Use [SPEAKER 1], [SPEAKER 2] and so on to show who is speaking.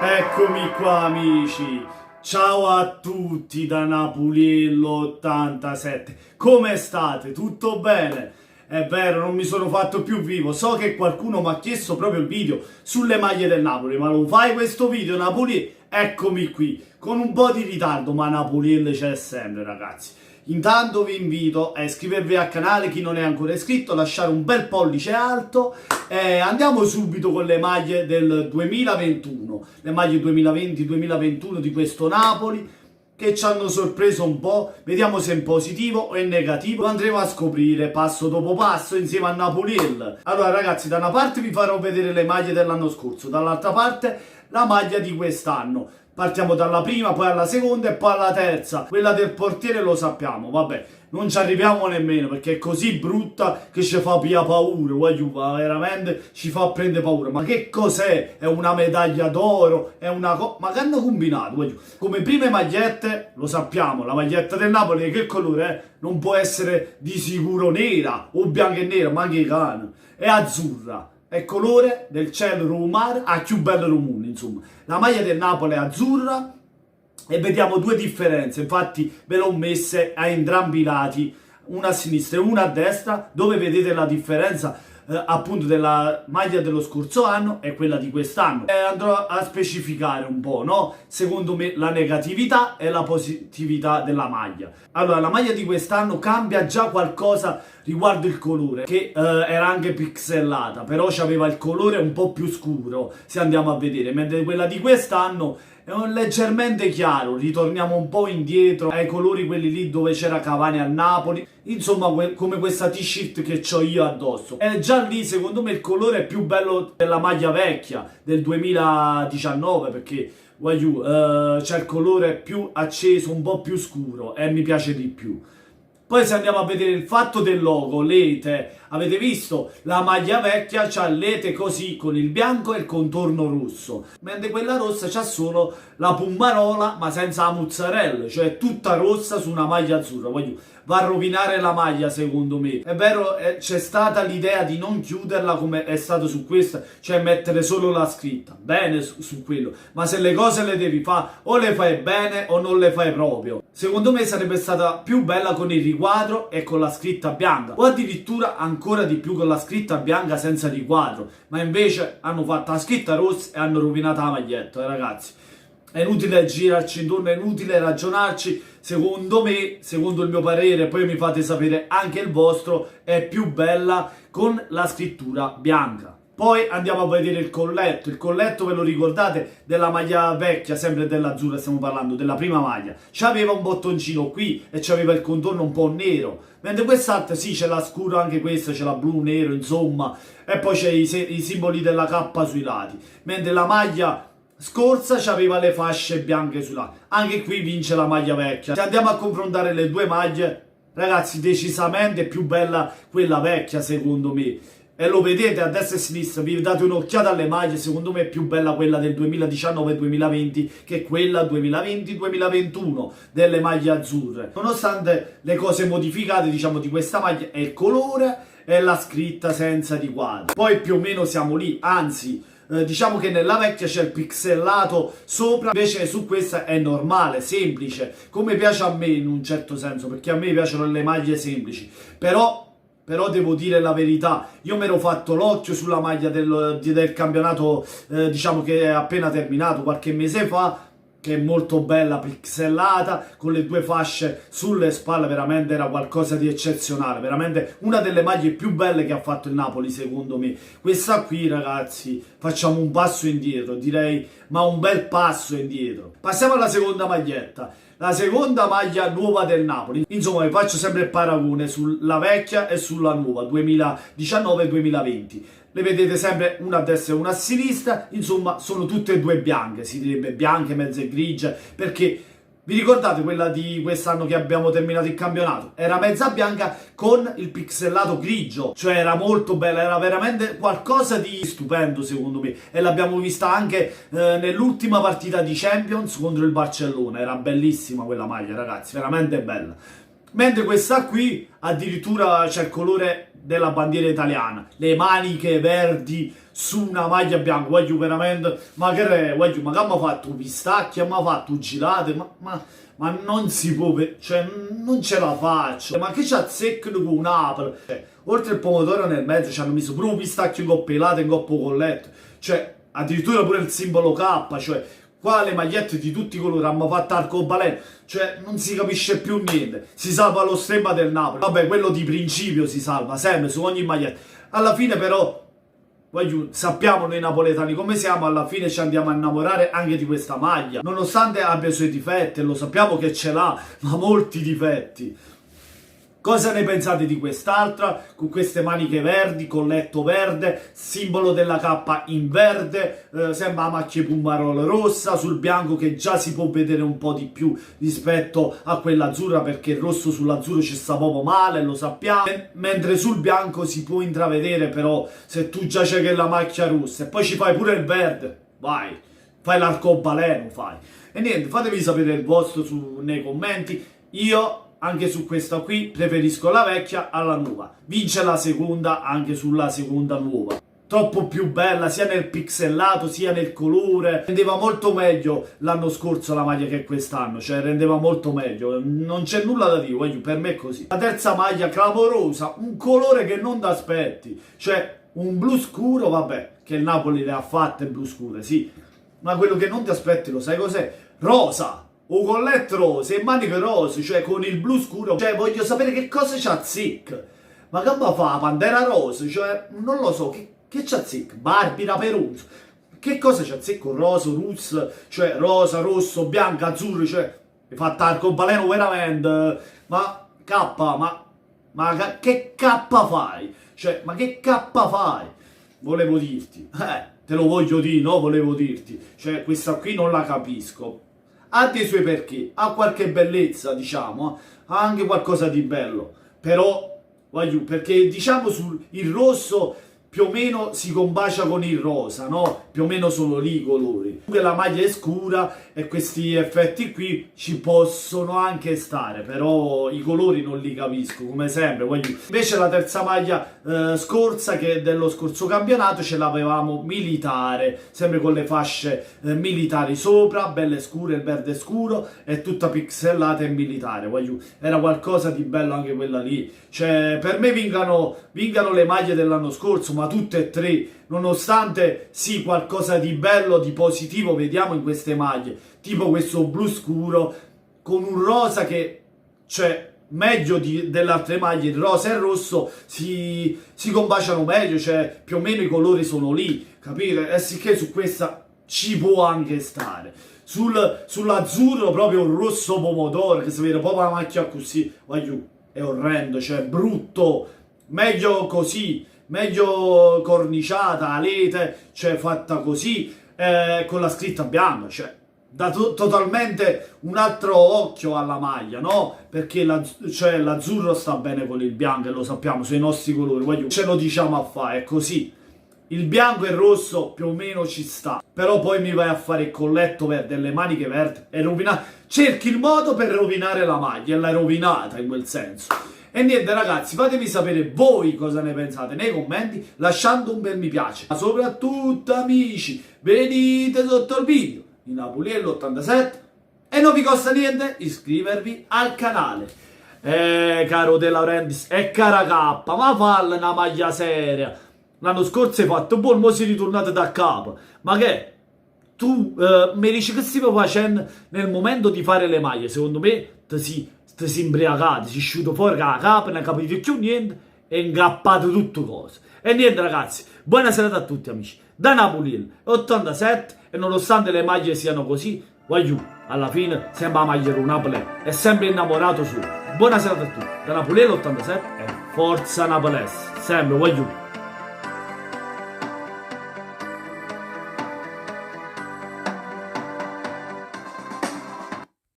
[SPEAKER 1] Eccomi qua amici, ciao a tutti da Napoliello87, come state? Tutto bene? È vero, non mi sono fatto più vivo, so che qualcuno mi ha chiesto proprio il video sulle maglie del Napoli, ma lo fai questo video Napoli? Eccomi qui, con un po' di ritardo, ma Napoliello c'è sempre ragazzi. Intanto vi invito a iscrivervi al canale, chi non è ancora iscritto, lasciare un bel pollice alto e andiamo subito con le maglie del 2021, le maglie 2020-2021 di questo Napoli che ci hanno sorpreso un po', vediamo se è in positivo o in negativo, lo andremo a scoprire passo dopo passo insieme a Napoliello. Allora ragazzi, da una parte vi farò vedere le maglie dell'anno scorso, dall'altra parte la maglia di quest'anno. Partiamo dalla prima, poi alla seconda e poi alla terza. Quella del portiere lo sappiamo, vabbè, non ci arriviamo nemmeno perché è così brutta che ci fa pia paura, veramente ci fa prendere paura. Ma che cos'è? È una medaglia d'oro? È una ma che hanno combinato? Come prime magliette, lo sappiamo, la maglietta del Napoli che colore è? Non può essere di sicuro nera o bianca e nera, ma anche cane. È azzurra. È colore del cielo romano, più bello del mondo, insomma. La maglia del Napoli è azzurra e vediamo due differenze, infatti ve l'ho messe a entrambi i lati, una a sinistra e una a destra, dove vedete la differenza appunto della maglia dello scorso anno e quella di quest'anno. Andrò a specificare un po', no? Secondo me la negatività e la positività della maglia. Allora, la maglia di quest'anno cambia già qualcosa riguardo il colore, che era anche pixellata, però aveva il colore un po' più scuro, se andiamo a vedere, mentre quella di quest'anno è leggermente chiaro, ritorniamo un po' indietro ai colori quelli lì dove c'era Cavani al Napoli, insomma come questa t-shirt che ho io addosso. E già lì secondo me il colore è più bello della maglia vecchia del 2019 perché c'è il colore più acceso, un po' più scuro e mi piace di più. Poi se andiamo a vedere il fatto del logo, l'ete, avete visto? La maglia vecchia c'ha l'ete così con il bianco e il contorno rosso, mentre quella rossa c'ha solo la pummarola ma senza la mozzarella, cioè tutta rossa su una maglia azzurra. Va a rovinare la maglia secondo me. È vero, c'è stata l'idea di non chiuderla come è stato su questa, cioè mettere solo la scritta, bene su quello, ma se le cose le devi fare o le fai bene o non le fai proprio. Secondo me sarebbe stata più bella con il riquadro e con la scritta bianca, o addirittura ancora di più con la scritta bianca senza riquadro, ma invece hanno fatto la scritta rossa e hanno rovinato la maglietta, ragazzi. È inutile girarci intorno, è inutile ragionarci, secondo me, secondo il mio parere, poi mi fate sapere anche il vostro, è più bella con la scrittura bianca. Poi andiamo a vedere il colletto ve lo ricordate della maglia vecchia, sempre dell'azzurra stiamo parlando, della prima maglia. C'aveva un bottoncino qui e c'aveva il contorno un po' nero, mentre quest'altra sì, c'è la scuro anche questa, c'è la blu, nero, insomma, e poi c'è i simboli della K sui lati, mentre la maglia scorsa c'aveva le fasce bianche sui lati. Anche qui vince la maglia vecchia. Se andiamo a confrontare le due maglie, ragazzi, decisamente è più bella quella vecchia secondo me. E lo vedete a destra e a sinistra, vi date un'occhiata alle maglie, secondo me è più bella quella del 2019-2020 che quella 2020-2021 delle maglie azzurre. Nonostante le cose modificate, diciamo, di questa maglia è il colore e la scritta senza riquadro. Poi più o meno siamo lì, anzi diciamo che nella vecchia c'è il pixelato sopra, invece su questa è normale, semplice, come piace a me in un certo senso, perché a me piacciono le maglie semplici, però devo dire la verità, io mi ero fatto l'occhio sulla maglia del campionato, diciamo che è appena terminato qualche mese fa, che è molto bella, pixelata, con le due fasce sulle spalle, veramente era qualcosa di eccezionale, veramente una delle maglie più belle che ha fatto il Napoli secondo me. Questa qui ragazzi, facciamo un passo indietro, direi, ma un bel passo indietro. Passiamo alla seconda maglietta. La seconda maglia nuova del Napoli, insomma vi faccio sempre il paragone sulla vecchia e sulla nuova 2019-2020, le vedete sempre una a destra e una a sinistra, insomma sono tutte e due bianche, si direbbe bianche, mezze grigie, perché vi ricordate quella di quest'anno che abbiamo terminato il campionato? Era mezza bianca con il pixelato grigio, cioè era molto bella, era veramente qualcosa di stupendo secondo me, e l'abbiamo vista anche nell'ultima partita di Champions contro il Barcellona, era bellissima quella maglia ragazzi, veramente bella. Mentre questa qui addirittura c'è il colore della bandiera italiana, le maniche verdi su una maglia bianca, voglio veramente, ma che re, voglio, ma che mi ha fatto pistacchio, mi ha fatto gelate, ma non si può, cioè non ce la faccio, ma che ci azzeccano con un'apple, cioè, oltre il pomodoro nel mezzo ci hanno messo pure un pistacchio incoppelato in coppo colletto, cioè addirittura pure il simbolo K, cioè qua le magliette di tutti i colori hanno fatto arcobaleno, cioè non si capisce più niente. Si salva lo stemma del Napoli. Vabbè, quello di principio si salva sempre su ogni maglietta. Alla fine però, sappiamo noi napoletani come siamo, alla fine ci andiamo a innamorare anche di questa maglia. Nonostante abbia i suoi difetti, lo sappiamo che ce l'ha, ma molti difetti. Cosa ne pensate di quest'altra? Con queste maniche verdi, colletto verde, simbolo della K in verde, sembra la macchia pumarola rossa, sul bianco che già si può vedere un po' di più rispetto a quella azzurra, perché il rosso sull'azzurro ci sta proprio male, lo sappiamo. Mentre sul bianco si può intravedere però, se tu già c'è che la macchia rossa e poi ci fai pure il verde, vai, fai l'arcobaleno, fai. E niente, fatemi sapere il vostro nei commenti. Io anche su questa qui preferisco la vecchia alla nuova. Vince la seconda anche sulla seconda nuova. Troppo più bella sia nel pixelato sia nel colore. Rendeva molto meglio l'anno scorso la maglia che quest'anno. Cioè rendeva molto meglio. Non c'è nulla da dire, per me è così. La terza maglia clamorosa. Un colore che non ti aspetti. Cioè un blu scuro, vabbè, che il Napoli le ha fatte blu scure, sì. Ma quello che non ti aspetti lo sai cos'è? Rosa! O colletto rose e maniche rose, cioè con il blu scuro, cioè voglio sapere che cosa c'ha Zic. Ma che fa la Pantera Rosa? Cioè, non lo so, che c'ha Zic? Barbara Peruso. Che cosa c'ha Zic con rosa, russo, cioè rosa, rosso, bianco, azzurro, cioè, hai fatto arcobaleno veramente, ma K, ma che K fai? Cioè, ma che K fai? Volevo dirti, te lo voglio dire, no? Volevo dirti, cioè, questa qui non la capisco. Ha dei suoi perché, ha qualche bellezza, diciamo, ha anche qualcosa di bello, però, perché diciamo il rosso più o meno si combacia con il rosa, no? Più o meno sono lì i colori. Comunque la maglia è scura e questi effetti qui ci possono anche stare, però i colori non li capisco, come sempre. Invece la terza maglia scorsa, che è dello scorso campionato, ce l'avevamo militare, sempre con le fasce militari sopra, belle scure, il verde scuro, e tutta pixelata e militare. Era qualcosa di bello anche quella lì. Cioè, per me vingano le maglie dell'anno scorso, ma tutte e tre, nonostante sì qualcosa di bello, di positivo vediamo in queste maglie, tipo questo blu scuro con un rosa che, cioè, meglio delle altre maglie, il rosa e il rosso si combaciano meglio, cioè più o meno i colori sono lì, capite? E sicché su questa ci può anche stare. Sull'azzurro proprio un rosso pomodoro, che si vede proprio la macchia così, è orrendo, cioè brutto, meglio così, meglio corniciata, alete, cioè fatta così, con la scritta bianca, cioè dà totalmente un altro occhio alla maglia, no? Perché l'azzurro sta bene con il bianco e lo sappiamo, sui nostri colori, ce lo diciamo a fare, è così. Il bianco e il rosso più o meno ci sta, però poi mi vai a fare il colletto verde e le maniche verde e cerchi il modo per rovinare la maglia, e l'hai rovinata in quel senso. E niente ragazzi, fatemi sapere voi cosa ne pensate nei commenti, lasciando un bel mi piace. Ma soprattutto amici, venite sotto il video di Napoliello87 e non vi costa niente iscrivervi al canale. Caro De Laurentiis e cara K, ma falla una maglia seria. L'anno scorso hai fatto buon, mo sei ritornato da capo. Ma che? Tu mi dici che stiamo facendo nel momento di fare le maglie? Secondo me ti si imbriacate, si è uscito fuori con la capa, non capite più niente e ingappato tutto cose. E niente ragazzi, buona serata a tutti amici. Da Napoliello 87, e nonostante le maglie siano così, alla fine sembra la maglia di Napoli, è sempre innamorato su. Buona serata a tutti, da Napoliello 87 e forza Napolese, sempre